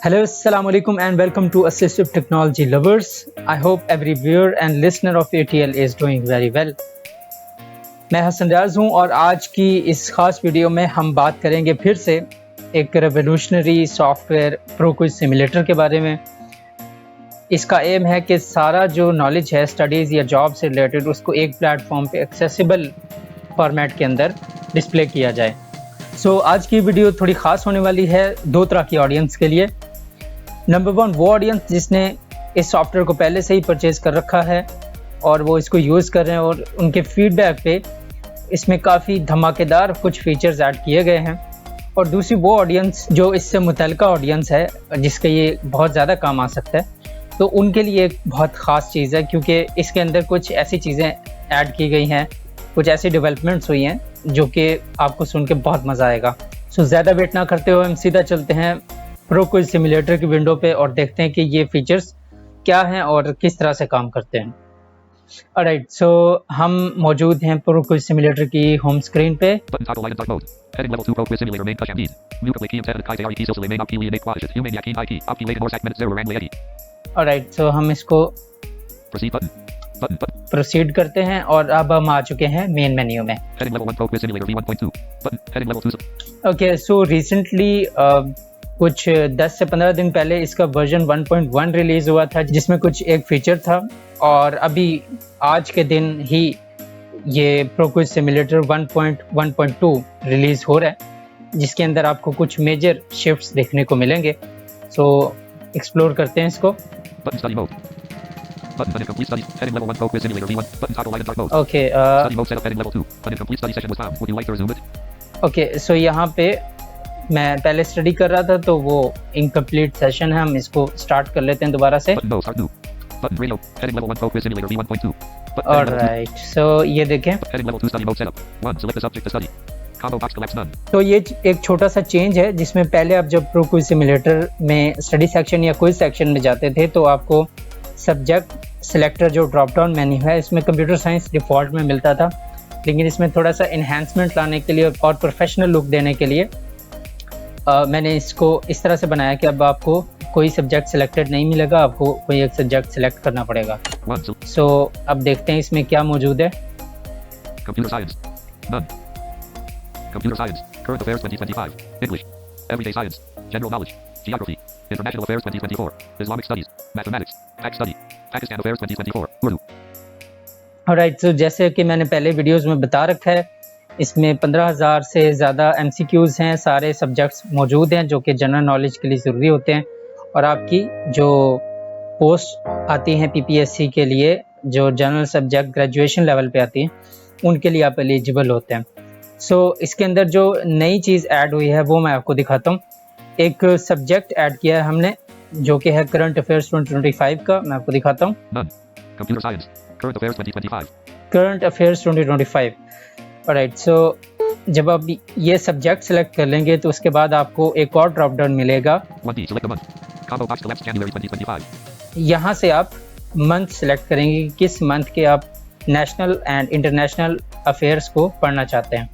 Hello, Assalamu alaikum and welcome to Assistive Technology Lovers. I hope every viewer and listener of ATL is doing very well. मैं हसन रियाज हूँ और आज की इस खास वीडियो में हम बात करेंगे फिर से एक रेवोल्यूशनरी सॉफ्टवेयर ProQuiz सिमुलेटर के बारे में। इसका एम है कि सारा जो नॉलेज है स्टडीज़ या जॉब से रिलेटेड उसको एक प्लेटफॉर्म पे एक्सेसिबल फॉर्मेट के अंदर डिस्प्ले किया जाए। आज की वीडियो थोड़ी ख़ास होने वाली है दो तरह की ऑडियंस के लिए। नंबर 1 वो ऑडियंस जिसने इस सॉफ्टवेयर को पहले से ही परचेज़ कर रखा है और वो इसको यूज़ कर रहे हैं और उनके फीडबैक पे इसमें काफ़ी धमाकेदार कुछ फीचर्स ऐड किए गए हैं। और दूसरी वो ऑडियंस जो इससे मुतल्लिका ऑडियंस है जिसके ये बहुत ज़्यादा काम आ सकता है, तो उनके लिए एक बहुत ख़ास चीज़ है क्योंकि इसके अंदर कुछ ऐसी चीज़ें ऐड की गई हैं, कुछ ऐसी डेवलपमेंट्स हुई हैं जो कि आपको सुन के बहुत मज़ा आएगा। ज़्यादा वेट ना करते हुए हम सीधा चलते हैं ProQuiz सिमुलेटर की विंडो पे और देखते हैं कि ये फीचर्स क्या हैं और किस तरह से काम करते हैं। ऑलराइट, हम मौजूद हैं ProQuiz सिमुलेटर की होम स्क्रीन पे। ऑलराइट, हम इसको प्रोसीड करते हैं और अब हम आ चुके हैं मेन मेन्यू में। ओके, रिसेंटली कुछ 10 से 15 दिन पहले इसका वर्जन 1.1 रिलीज़ हुआ था जिसमें कुछ एक फीचर था और अभी आज के दिन ही ये ProQuiz सिमुलेटर 1.1.2 रिलीज़ हो रहा है जिसके अंदर आपको कुछ मेजर शिफ्ट्स देखने को मिलेंगे। एक्सप्लोर करते हैं इसको। ओके, यहाँ पे मैं पहले स्टडी कर रहा था तो वो इनकम्प्लीट सेशन है, हम इसको स्टार्ट कर लेते हैं दोबारा से। ऑलराइट, ये देखें तो ये एक छोटा सा चेंज है जिसमें पहले आप जब ProQuiz सिमुलेटर में स्टडी सेक्शन या क्विज सेक्शन में जाते थे तो आपको सब्जेक्ट सिलेक्टर जो ड्रॉप डाउन मेन्यू है इसमें कंप्यूटर साइंस डिफ़ॉल्ट में मिलता था, लेकिन इसमें थोड़ा सा इन्हांसमेंट लाने के लिए और प्रोफेशनल लुक देने के लिए मैंने इसको इस तरह से बनाया कि अब आपको कोई सब्जेक्ट सिलेक्टेड नहीं मिलेगा, आपको कोई एक सब्जेक्ट सिलेक्ट करना पड़ेगा। अब देखते हैं इसमें क्या मौजूद है। Computer Science, none. Computer Science, Current Affairs 2025, English, Everyday Science, General Knowledge, Geography, International Affairs 2024, Islamic Studies, Mathematics, Pac Study, Pakistan Affairs 2024, Urdu। Alright, जैसे कि मैंने पहले वीडियोस में बता रखा है इसमें 15,000 से ज़्यादा MCQs हैं, सारे सब्जेक्ट्स मौजूद हैं जो कि जनरल नॉलेज के लिए ज़रूरी होते हैं और आपकी जो पोस्ट आती हैं PPSC के लिए जो जनरल सब्जेक्ट ग्रेजुएशन लेवल पे आती हैं उनके लिए आप एलिजिबल होते हैं। इसके अंदर जो नई चीज़ ऐड हुई है वो मैं आपको दिखाता हूँ। एक सब्जेक्ट ऐड किया है हमने जो कि है करंट अफेयर्स 2025 का, मैं आपको दिखाता हूँ। Computer Science, Current Affairs 2025, current affairs 2025। Alright, जब आप ये सब्जेक्ट सेलेक्ट कर लेंगे तो उसके बाद आपको एक और ड्रॉप डाउन मिलेगा। यहाँ से आप मंथ सेलेक्ट करेंगे कि किस मंथ के आप नेशनल एंड इंटरनेशनल अफेयर्स को पढ़ना चाहते हैं।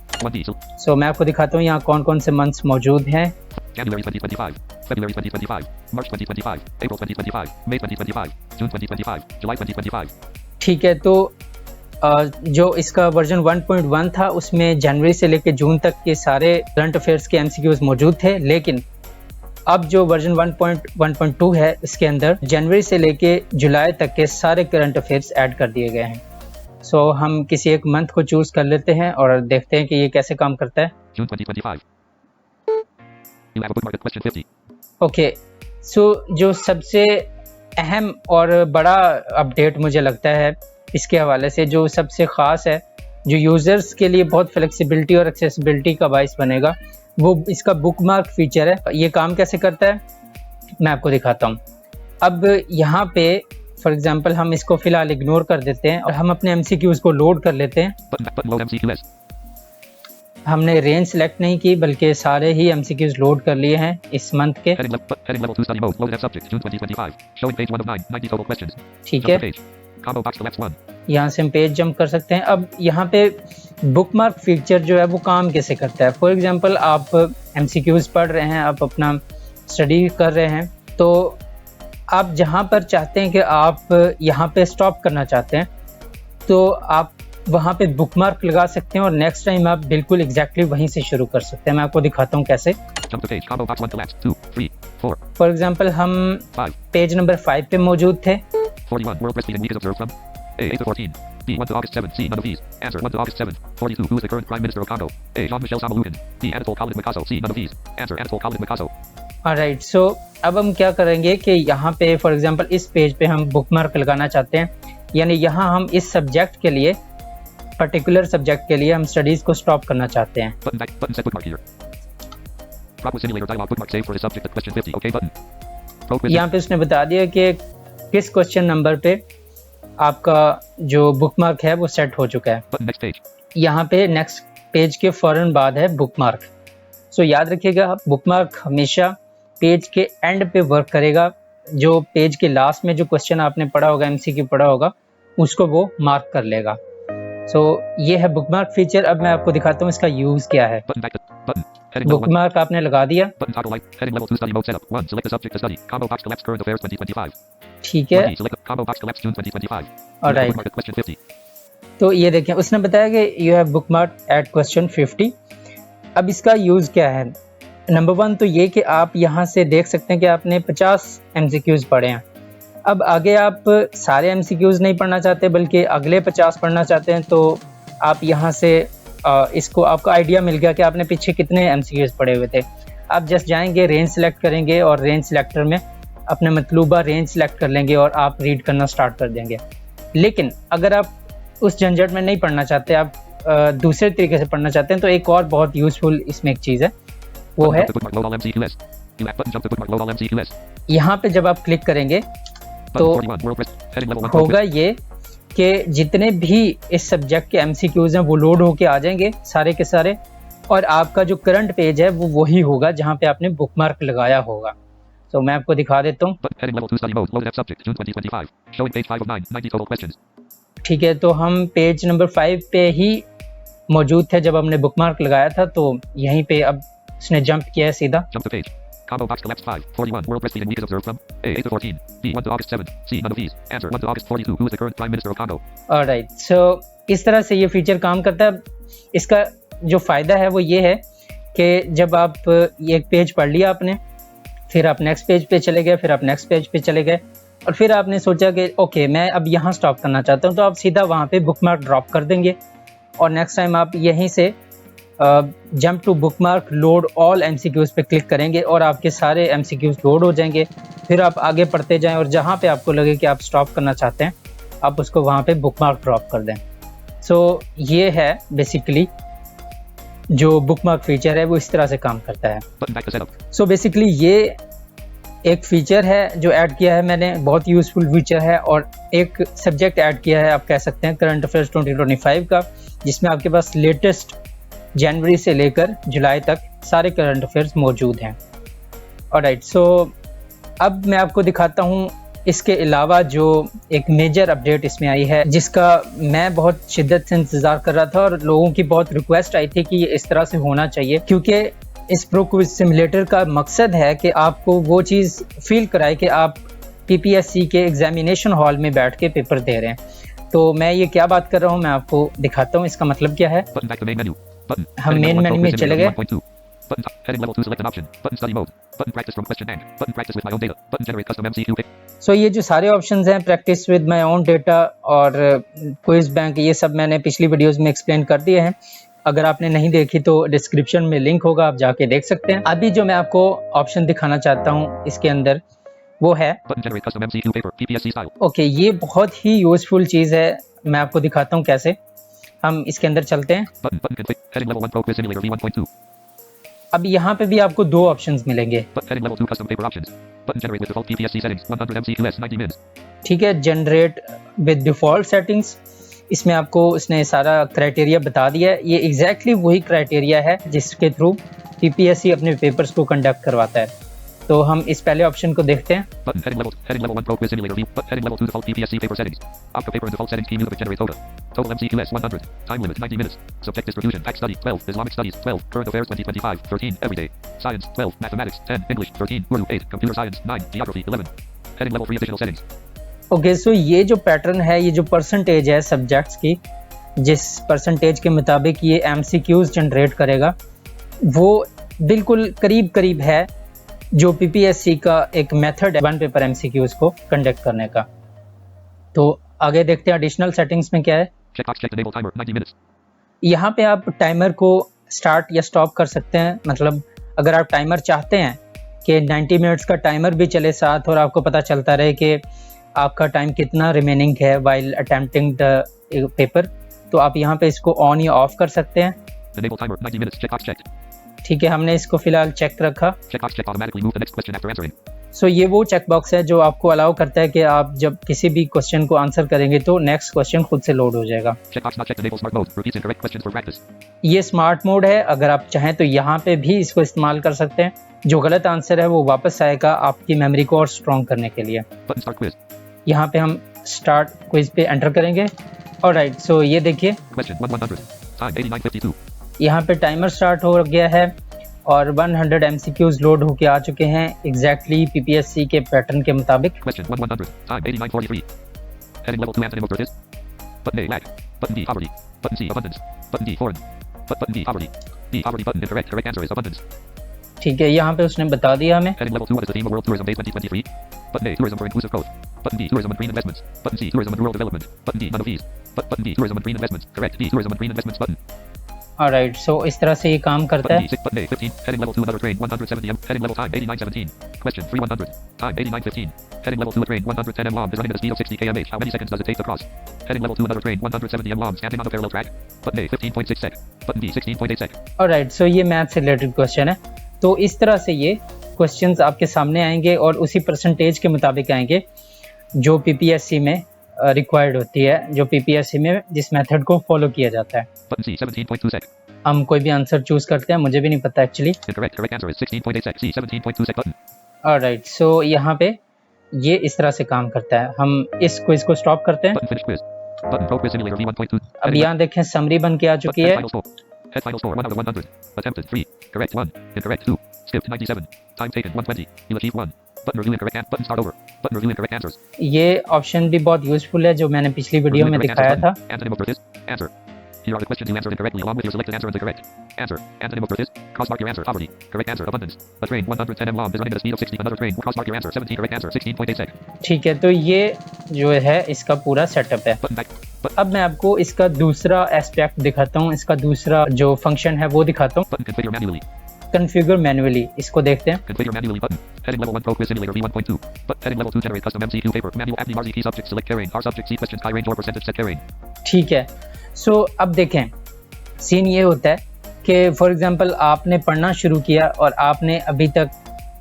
मैं आपको दिखाता हूँ यहाँ कौन कौन से मंथ्स मौजूद हैं। January 2025, February 2025, March 2025, April 2025, May 2025, June 2025, July 2025। ठीक है, तो जो इसका वर्जन 1.1 था उसमें जनवरी से लेकर जून तक के सारे करंट अफेयर्स के MCQs मौजूद थे, लेकिन अब जो वर्जन 1.1.2 है इसके अंदर जनवरी से लेकर जुलाई तक के सारे करंट अफेयर्स ऐड कर दिए गए हैं। हम किसी एक मंथ को चूज़ कर लेते हैं और देखते हैं कि ये कैसे काम करता है। June 2025। You have a bookmark at question 50। Okay, जो सबसे अहम और बड़ा अपडेट मुझे लगता है इसके हवाले से, जो सबसे ख़ास है, जो यूज़र्स के लिए बहुत फ्लेक्सिबिलिटी और एक्सेसिबिलिटी का बाइस बनेगा, वो इसका बुकमार्क फीचर है। ये काम कैसे करता है मैं आपको दिखाता हूँ। अब यहाँ पे फॉर एग्जांपल हम इसको फ़िलहाल इग्नोर कर देते हैं और हम अपने MCQs को लोड कर लेते हैं। हमने रेंज सेलेक्ट नहीं की बल्कि सारे ही MCQs लोड कर लिए हैं इस मंथ के। ठीक है, यहाँ से हम पेज जंप कर सकते हैं। अब यहाँ पे बुकमार्क फीचर जो है वो काम कैसे करता है। फॉर एग्जांपल आप MCQs पढ़ रहे हैं, आप अपना स्टडी कर रहे हैं तो आप जहाँ पर चाहते हैं कि आप यहाँ पे स्टॉप करना चाहते हैं तो आप वहाँ पे बुकमार्क लगा सकते हैं और नेक्स्ट टाइम आप बिल्कुल एग्जैक्टली वहीं से शुरू कर सकते हैं। मैं आपको दिखाता हूँ कैसे। Jump to page. Combo box 1 to left. 2, 3, 4, for example हम 5. पेज नंबर 5 पे मौजूद थे। 41. World breastfeeding week is observed from A. 8 to 14. B. 1 to August 7. C. None of these. Answer. 1 to August 7. 42. Who is the current Prime Minister of Congo? A. Jean-Michel Samalukin. B. Anatole Khalid-Makasso. C. None of these. Answer. Anatole Khalid-Makasso. Alright, so अब हम क्या करेंगे कि यहाँ पे for example इस page पे हम बुकमार्क लगाना चाहते हैं, यानी यहाँ हम इस सब्जेक्ट के लिए, पर्टिकुलर सब्जेक्ट के लिए हम स्टडीज को स्टॉप करना चाहते हैं। Button back. Button set bookmark here. Progress simulator dialog bookmark save for his subject at question 50. OK button. Pro quiz. यहाँ पे उसने बता दिया कि किस क्वेश्चन नंबर पे आपका जो बुकमार्क है वो सेट हो चुका है। Button next page. यहाँ पे नेक्स्ट पेज के फौरन बाद है बुकमार्क। सो याद रखिएगा, बुकमार्क हमेशा पेज के एंड पे वर्क करेगा। जो पेज के लास्ट में जो क्वेश्चन आपने पढ़ा होगा, एमसीक्यू पढ़ा होगा, उसको वो मार्क कर लेगा। सो ये है बुकमार्क फीचर। अब मैं आपको दिखाता हूँ इसका यूज क्या है। Button back. Button. Heading level 1. Bookmark आपने लगा दिया, Button toggle light. Heading level 2 study mode setup. 1. Select the subject to study. Combo box collapse current affairs 2025. ठीक है। 1D. Select the combo box collapse June 2025. Alright. Bookmark at question 50. तो ये देखें, उसने बताया कि you have bookmark at question 50। अब इसका यूज क्या है? नंबर 1 तो ये कि आप यहाँ से देख सकते हैं कि आपने 50 एमसीक्यूज पढ़े हैं। अब आगे आप सारे एमसीक्यूज नहीं पढ़ना चाहते बल्कि अगले 50 पढ़ना चाहते हैं, तो आप यहाँ से इसको आपको आइडिया मिल गया कि आपने पीछे कितने एमसीक्यूज पढ़े हुए थे। आप जस्ट जाएंगे, रेंज सेलेक्ट करेंगे और रेंज सेलेक्टर में अपने मतलूबा रेंज सेलेक्ट कर लेंगे और आप रीड करना स्टार्ट कर देंगे। लेकिन अगर आप उस झंझट में नहीं पढ़ना चाहते, आप दूसरे तरीके से पढ़ना चाहते हैं, तो एक और बहुत यूजफुल इसमें एक चीज़ है, वो है यहाँ पे जब आप क्लिक करेंगे तो होगा ये कि जितने भी इस सब्जेक्ट के एमसीक्यूज हैं वो लोड होके आ जाएंगे सारे के सारे, और आपका जो करंट पेज है वो वही होगा जहाँ पे आपने बुकमार्क लगाया होगा। तो मैं आपको दिखा देता हूँ। ठीक है, तो हम पेज नंबर 5 पे ही मौजूद थे जब हमने बुकमार्क लगाया था, तो यहीं पे अब उसने जंप किया है सीधा। Combo box collapse 5. 41. World breastfeeding week is observed from A. 8 to 14. B. 1 to August 7. C. None of these. Answer. 1 to August 42. Who is the current Prime Minister of Congo? Alright, so इस तरह से ये feature काम करता है। इसका जो फ़ायदा है वो ये है कि जब आप ये एक पेज पढ़ लिया आपने, फिर आप नेक्स्ट पेज पे चले गए, फिर आप नेक्स्ट पेज पे चले गए, और फिर आपने सोचा कि ओके मैं अब यहाँ स्टॉप करना चाहता हूँ, तो आप सीधा वहाँ पे बुकमार्क ड्रॉप कर देंगे और नेक्स्ट टाइम आप यहीं से jump to bookmark load all MCQs पे क्लिक करेंगे और आपके सारे एमसीक्यूज लोड हो जाएंगे। फिर आप आगे पढ़ते जाएं और जहाँ पे आपको लगे कि आप स्टॉप करना चाहते हैं, आप उसको वहाँ पे बुकमार्क ड्रॉप कर दें। सो ये है बेसिकली जो बुकमार्क फीचर है वो इस तरह से काम करता है। सो बेसिकली ये एक फीचर है जो ऐड किया है मैंने, बहुत यूज़फुल फीचर है, और एक सब्जेक्ट ऐड किया है, आप कह सकते हैं करंट अफेयर्स 2025 का, जिसमें आपके पास लेटेस्ट जनवरी से लेकर जुलाई तक सारे करंट अफेयर्स मौजूद हैं। ऑलराइट, सो अब मैं आपको दिखाता हूँ इसके अलावा जो एक मेजर अपडेट इसमें आई है, जिसका मैं बहुत शिद्दत से इंतज़ार कर रहा था और लोगों की बहुत रिक्वेस्ट आई थी कि ये इस तरह से होना चाहिए, क्योंकि इस प्रो क्विज सिमुलेटर का मकसद है कि आपको वो चीज़ फील कराए कि आप पीपीएससी के एग्जामिनेशन हॉल में बैठ के पेपर दे रहे हैं। तो मैं ये क्या बात कर रहा हूँ मैं आपको दिखाता हूँ, इसका मतलब क्या है। हम मेन मेन्यू में चले गए। सो ये जो सारे ऑप्शंस हैं, practice with my own data और क्विज बैंक, ये सब मैंने पिछली वीडियोस में एक्सप्लेन कर दिए हैं। अगर आपने नहीं देखी तो डिस्क्रिप्शन में लिंक होगा, आप जाके देख सकते हैं। अभी जो मैं आपको ऑप्शन दिखाना चाहता हूँ इसके अंदर वो है ओके, ये बहुत ही यूजफुल चीज़ है, मैं आपको दिखाता हूँ कैसे। हम इसके अंदर चलते हैं। अब यहाँ पे भी आपको दो ऑप्शंस मिलेंगे। ठीक है, जनरेट विद डिफॉल्ट सेटिंग्स, इसमें आपको इसने सारा क्राइटेरिया बता दिया है। ये एग्जैक्टली वही क्राइटेरिया है जिसके थ्रू पीपीएससी अपने पेपर्स को कंडक्ट करवाता है। तो हम इस पहले ऑप्शन को देखते हैं। Button. Heading level 1 Pro Quiz Simulator view. Heading level 2 default PPSC paper settings. Opta paper and default settings. Key music generate quota. Total MCQS 100. Time limit 90 minutes. Subject distribution. Fact study 12. Islamic studies 12. Current affairs 2025 13. Everyday. Science 12. Mathematics 10. English 13. Urdu 8. Computer science 9. Geography 11. Heading level 3 additional settings. Okay so ये जो pattern है, ये जो percentage है subjects की, जिस percentage के मुताबिक ये MCQs जनरेट करेगा, वो बिल्कुल करीब करीब है जो PPSC का एक मेथड है 1 पेपर MCQs को कंडक्ट करने का। तो आगे देखते हैं एडिशनल सेटिंग्स में क्या है। Checkbox checked. Enable timer 90 minutes. यहाँ पे आप टाइमर को स्टार्ट या स्टॉप कर सकते हैं। मतलब अगर आप टाइमर चाहते हैं कि 90 मिनट्स का टाइमर भी चले साथ और आपको पता चलता रहे कि आपका टाइम कितना रिमेनिंग है वाइल अटेम्प्टिंग द पेपर, तो आप यहाँ पे इसको ऑन या ऑफ कर सकते हैं। Enable timer 90 minutes. Checkbox checked. ठीक है, हमने इसको फिलहाल चेक रखा। Checkbox checked. Automatically move the next question after answering. सो ये वो चेक बॉक्स है जो आपको अलाउ करता है कि आप जब किसी भी क्वेश्चन को आंसर करेंगे तो नेक्स्ट क्वेश्चन खुद से लोड हो जाएगा। Checkbox not checked. Enable smart mode. Repeats incorrect questions for practice. ये स्मार्ट मोड है, अगर आप चाहें तो यहाँ पे भी इसको इस्तेमाल कर सकते हैं। जो गलत आंसर है वो वापस आएगा आपकी मेमोरी को और स्ट्रॉन्ग करने के लिए। Button start quiz. यहाँ पे हम स्टार्ट क्विज पे एंटर करेंगे। ऑलराइट, सो ये देखिए Question 100. Time 89:52. यहाँ पे टाइमर स्टार्ट हो गया है और 100 MCQs लोड होके आ चुके हैं एग्जैक्टली PPSC के पैटर्न के मुताबिक। Question 100. Time 89:43. Heading level 2 antonym of British. Button A lag. Button D poverty. Button C abundance. Button D foreign. Button D poverty. D poverty button incorrect. Correct answer is abundance. ठीक है, यहाँ पे उसने बता दिया हमें। Heading level 2 what is the theme of World Tourism Day 2023? Button A tourism for inclusive growth. Button B tourism and green investments. Button C tourism and rural development. Button D none of these. Button D tourism and green investments. Correct. D tourism and green investments button. Alright, so इस तरह से ये काम करता Button है। D 6 button A 15. Heading level 2 another train 170 M. Heading level time 89:17. Question 3100. Time 89:15. Heading level 2 a train 110 m long is running at a speed of 60 km/h. How many seconds does it take to cross? Heading level 2 another train 170 m long standing on a parallel track. Button A 15.6 sec. Button B 16.8 sec. Alright, सो ये math से related question है। तो इस तरह से ये questions आपके सामने आएंगे और उसी परसेंटेज के मुताबिक आएंगे जो PPSC में रिक्वायर्ड होती है, जो PPSC में जिस मेथड को फॉलो किया जाता है। Button C 17.2 sec. हम कोई भी आंसर चूज करते हैं, मुझे भी नहीं पता actually. Incorrect. Correct answer is 16.8 sec. C 17.2 sec button. Alright, सो यहाँ पे ये इस तरह से काम करता है। हम इस क्विज को स्टॉप करते हैं। Button finish quiz. Button Pro Quiz Simulator V1.2. अब यहाँ देखें समरी बन के आ चुकी है। Head final score. Head final score 1 out of 100. Attempted 3. Correct 1. Incorrect 2. Skipped 97. Time taken 120. You achieved 1. Button review incorrect and button start over. Button review incorrect answers. ये option भी बहुत यूजफुल है जो मैंने पिछली वीडियो में Review दिखाया incorrect था। answers button. Antonym of British. Answer. Here are the questions you answered incorrectly along with your selected answer and the correct answer. Antonym of British. Cross mark your answer. Poverty. Correct answer. Abundance. A train 110 m long is running at a speed of 60. Another train. Cross mark your answer. 17. Correct answer. 16.8 sec. ठीक है, तो ये जो है इसका पूरा setup है। Button back. अब मैं आपको इसका दूसरा एस्पेक्ट दिखाता हूँ, इसका दूसरा जो फंक्शन है वो दिखाता हूँ। Button configure manually. Configure manually, इसको देखते हैं। Configure manually button. Heading level 1 Pro Quiz Simulator V1.2. But heading level 2 generate custom MCQ paper. Manual Abdi Marzi key subject select terrain. R subject C questions high range or percentage set terrain. ठीक है, सो अब देखें scene ये होता है कि for example आपने पढ़ना शुरू किया और आपने अभी तक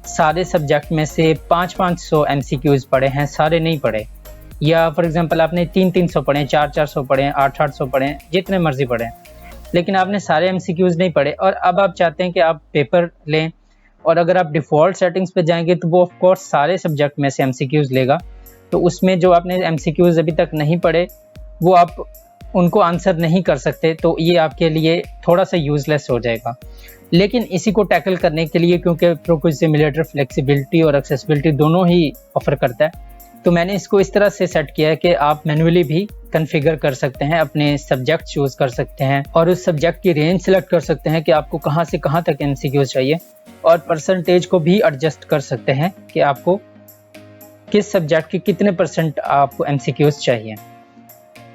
सारे सब्जेक्ट में से 500 MCQs पढ़े हैं, सारे नहीं पढ़े, या फॉर एग्जांपल आपने 300 पढ़े, 400 पढ़े, 800 पढ़े, जितने मर्जी पढ़े, लेकिन आपने सारे MCQs नहीं पढ़े और अब आप चाहते हैं कि आप पेपर लें। और अगर आप डिफ़ॉल्ट सेटिंग्स पे जाएंगे तो वो ऑफ कोर्स सारे सब्जेक्ट में से MCQs लेगा, तो उसमें जो आपने MCQs अभी तक नहीं पढ़े वो आप उनको आंसर नहीं कर सकते, तो ये आपके लिए थोड़ा सा यूज़लेस हो जाएगा। लेकिन इसी को टैकल करने के लिए, क्योंकि प्रो क्विज सिमुलेटर फ्लेक्सिबिलिटी और एक्सेसिबिलिटी दोनों ही ऑफर करता है, तो मैंने इसको इस तरह से सेट किया है कि आप मैन्युअली भी कॉन्फ़िगर कर सकते हैं, अपने सब्जेक्ट चूज़ कर सकते हैं और उस सब्जेक्ट की रेंज सेलेक्ट कर सकते हैं कि आपको कहाँ से कहाँ तक MCQs चाहिए, और परसेंटेज को भी एडजस्ट कर सकते हैं कि आपको किस सब्जेक्ट के कितने % आपको MCQs चाहिए।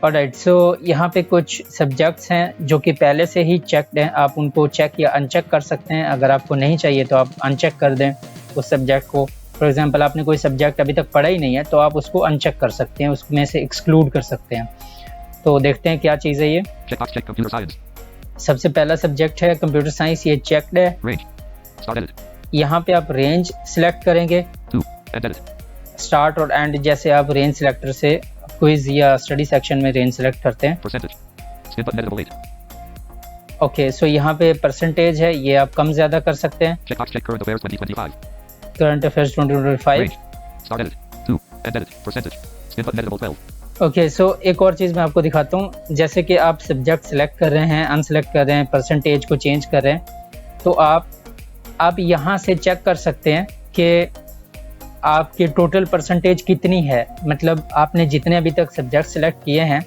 ऑलराइट, सो यहाँ पे कुछ सब्जेक्ट्स हैं जो कि पहले से ही चेक्ड हैं, आप उनको चेक या अनचेक कर सकते हैं। अगर आपको नहीं चाहिए तो आप अनचेक कर दें उस सब्जेक्ट को। फॉर एग्जांपल आपने कोई सब्जेक्ट अभी तक पढ़ा ही नहीं है तो आप उसको अनचेक कर सकते हैं, उसमें से एक्सक्लूड कर सकते हैं। तो देखते हैं क्या चीज़ है ये। Checkbox check computer science. सबसे पहला सब्जेक्ट है कंप्यूटर साइंस, ये चेक्ड है। Range. Start edit. यहाँ पे आप रेंज सिलेक्ट करेंगे, 2. End edit. स्टार्ट और एंड जैसे आप रेंज सिलेक्टर से क्विज या स्टडी सेक्शन में रेंज सेलेक्ट करते हैं। Percentage. Skip button editable 8. Okay, so यहाँ पे परसेंटेज है, ये आप कम ज़्यादा कर सकते हैं। Checkbox check current affairs 2025. Current affairs 2025। Range. Start edit. 2. End edit. Percentage. Spin button editable 12. Okay, सो एक और चीज़ मैं आपको दिखाता हूँ। जैसे कि आप सब्जेक्ट सेलेक्ट कर रहे हैं, अनसेलेक्ट कर रहे हैं, परसेंटेज को चेंज कर रहे हैं, तो आप यहाँ से चेक कर सकते हैं कि आपकी टोटल परसेंटेज कितनी है। मतलब आपने जितने अभी तक सब्जेक्ट सेलेक्ट किए हैं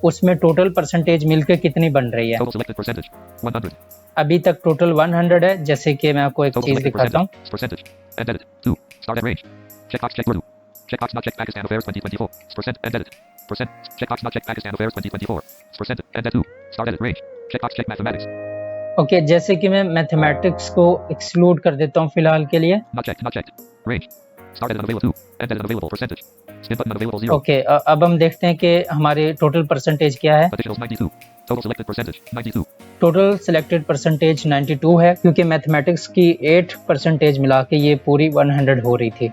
उसमें टोटल परसेंटेज मिलकर कितनी बन रही है। Total selected percentage. 100. अभी तक टोटल 100 है। जैसे कि मैं आपको एक Total चीज़ selected दिखाता हूँ। percentage. End edit. 2. Start at range. Checkbox check Urdu. Checkbox not check Pakistan Affairs 2024. Percent. End edit. Percent. Checkbox not check Pakistan Affairs 2024. Percent. End edit 2. Start edit range. Checkbox check mathematics. Okay, जैसे कि मैं mathematics को exclude कर देता हूँ फिलहाल के लिए। Not checked. Not checked. Range. Start edit unavailable 2. End edit unavailable percentage. Spin button unavailable 0. Okay, अब हम देखते हैं कि हमारे टोटल परसेंटेज क्या है। Additionals 92. Total selected percentage 92. Total selected percentage 92 है, क्योंकि मैथमेटिक्स की 8 परसेंटेज मिला के ये पूरी 100 हो रही थी।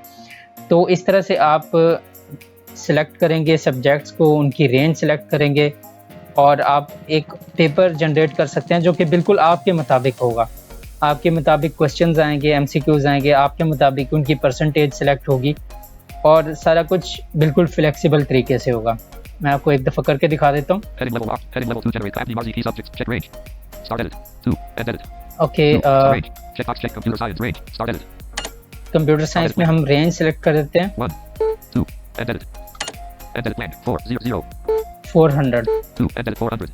तो इस तरह से आप सिलेक्ट करेंगे सब्जेक्ट्स को, उनकी रेंज सेलेक्ट करेंगे और आप एक पेपर जनरेट कर सकते हैं जो कि बिल्कुल आपके मुताबिक होगा। आपके मुताबिक क्वेश्चंस आएंगे, एमसीक्यूज आएंगे, आपके मुताबिक उनकी परसेंटेज सेलेक्ट होगी और सारा कुछ बिल्कुल फ्लेक्सिबल तरीके से होगा। मैं आपको एक दफ़ा करके दिखा देता हूँ। Heading level locked. Heading level 2 generate class key subjects. Check range. Start edit. 2. End edit. Okay, 2. Start range. Checkbox check computer science range. Start edit. Computer science में हम रेंज सेलेक्ट कर देते हैं 1. 2. End edit. End edit blank. 4. 0. 0. 400। 2. End edit 400.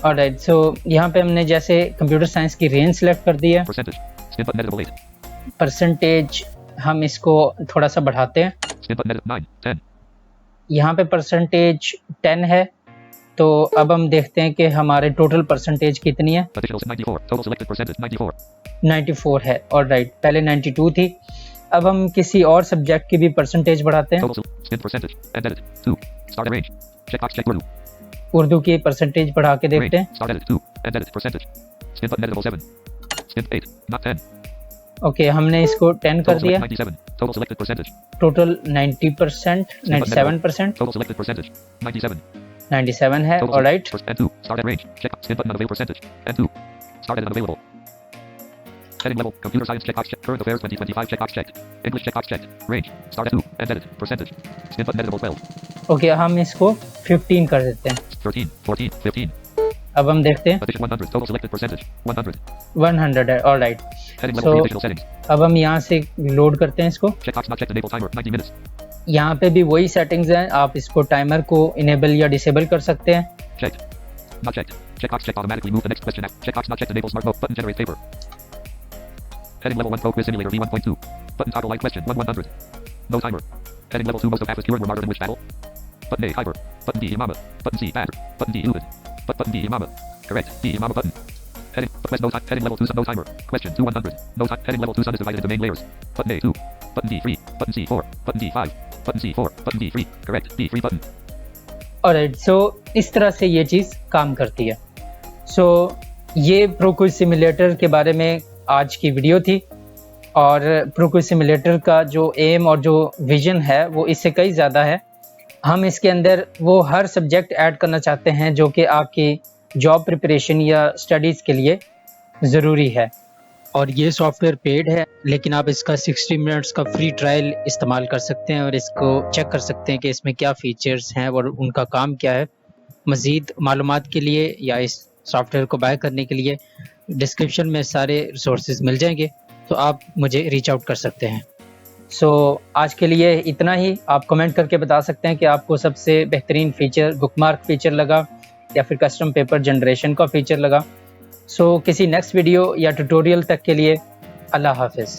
Alright, सो यहाँ पे हमने जैसे computer science की रेंज सेलेक्ट कर दी है। Percentage. Spin button editable 8. Percentage हम इसको थोड़ा सा बढ़ाते हैं। Spin button edit 9. 10. यहाँ पे परसेंटेज 10 है, तो अब हम देखते हैं कि हमारे टोटल परसेंटेज कितनी है। Additionals 94. Total selected percentage 94. 94 है। ऑलराइट, पहले 92 थी। अब हम किसी और सब्जेक्ट की भी परसेंटेज बढ़ाते हैं। Total spin percentage. End edit. 2. Start at range. Checkbox check Urdu. Urdu की परसेंटेज बढ़ा के देखते Range. हैं। Start edit 2. End edit percentage. Spin button editable 7. Spin 8. Not 10. Okay, हमने इसको 10 कर Total दिया। select 97. Total selected percentage. Total 90%, 97%, Total selected percentage. 97. 97 है। Total alright, End 2. Start at range. Check spin button unavailable percentage. End 2. Start edit unavailable. Heading level. Computer science checkbox check. Current affairs 2025 checkbox checked. English checkbox checked. Range. Start at 2. End edit. Percentage. Spin button editable 12. Okay, हम इसको 15 कर देते हैं। 13. 14. 15. अब हम देखते हैं Addition 100. Total selected percentage. 100. 100 है। Alright, Heading level So- 3 additional settings. अब हम यहाँ से लोड करते हैं इसको। Checkbox not checked. Enable timer 90 minutes. यहाँ पे भी वही सेटिंग्स हैं, आप इसको टाइमर को इनेबल या डिसेबल कर सकते हैं। Checked. Not checked. Checkbox checked. Automatically move the next question. Checkbox not checked. Enable smart mode. Button generates paper. Heading level 1 Pro Quiz Simulator V1.2. Button toggle like question 100. No timer. Heading level 2 most of fastest keyword were martyred in which battle? Button A Hyper. Button B Imama. Button C Badger. Button D Uvid. Button D Imama. Correct. D Imama button. Heading quest no time. Heading level 2 sun no timer. Question 2 100. No time. Heading level 2 sun is divided into main layers. Button A 2. Button D 3. Button C 4. Button D 5. Button C 4. Button D 3. Correct. D 3 button. Alright, so इस तरह से ये चीज़ काम करती है। सो ये pro quiz simulator के बारे में आज की वीडियो थी, और प्रो क्विज सिमुलेटर का जो एम और जो विजन है वो इससे कई ज़्यादा है। हम इसके अंदर वो हर सब्जेक्ट ऐड करना चाहते हैं जो कि आपकी जॉब प्रिपरेशन या स्टडीज़ के लिए ज़रूरी है। और ये सॉफ्टवेयर पेड है, लेकिन आप इसका 60 मिनट्स का फ्री ट्रायल इस्तेमाल कर सकते हैं और इसको चेक कर सकते हैं कि इसमें क्या फ़ीचर्स हैं और उनका काम क्या है। मज़ीद मालूमात के लिए या इस सॉफ्टवेयर को बाय करने के लिए डिस्क्रिप्शन में सारे रिसोर्सेज मिल जाएंगे, तो आप मुझे रीच आउट कर सकते हैं। सो आज के लिए इतना ही। आप कमेंट करके बता सकते हैं कि आपको सबसे बेहतरीन फ़ीचर बुकमार्क फ़ीचर लगा या फिर कस्टम पेपर जनरेशन का फ़ीचर लगा। सो किसी नेक्स्ट वीडियो या ट्यूटोरियल तक के लिए अल्लाह हाफ़िज़।